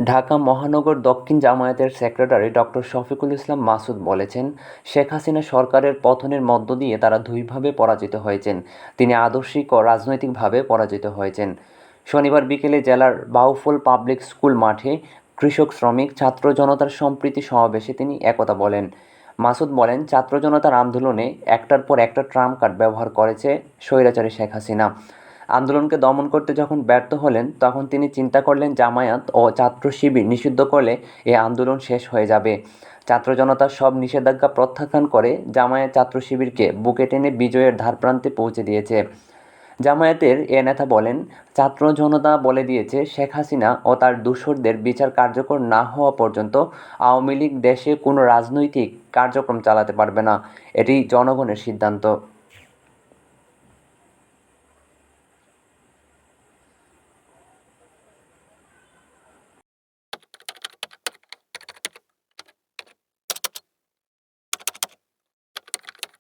ঢাকা মহানগর দক্ষিণ জামায়াতের সেক্রেটারি ডক্টর শফিকুল ইসলাম মাসুদ বলেছেন, শেখ হাসিনা সরকারের পতনের মধ্য দিয়ে তারা দুইভাবে পরাজিত হয়েছেন। তিনি আদর্শিক ও রাজনৈতিকভাবে পরাজিত হয়েছেন। শনিবার বিকেলে জেলার বাউফল পাবলিক স্কুল মাঠে কৃষক, শ্রমিক, ছাত্র জনতার সম্প্রীতি সমাবেশে তিনি একথা বলেন। মাসুদ বলেন, ছাত্র জনতার আন্দোলনে একটার পর একটা ট্রাম্প কার্ড ব্যবহার করেছে স্বৈরাচারী শেখ হাসিনা। আন্দোলনকে দমন করতে যখন ব্যর্থ হলেন, তখন তিনি চিন্তা করলেন জামায়াত ও ছাত্র শিবির নিষিদ্ধ করলে এই আন্দোলন শেষ হয়ে যাবে। ছাত্র জনতা সব নিষেধাজ্ঞা প্রত্যাখ্যান করে জামায়াত ছাত্র শিবিরকে বুকে টেনে বিজয়ের ধারপ্রান্তে পৌঁছে দিয়েছে। জামায়াতের এ নেতা বলেন, ছাত্র জনতা বলে দিয়েছে, শেখ হাসিনা ও তার দূষরদের বিচার কার্যকর না হওয়া পর্যন্ত আওয়ামী লীগ দেশে কোনো রাজনৈতিক কার্যক্রম চালাতে পারবে না। এটি জনগণের সিদ্ধান্ত।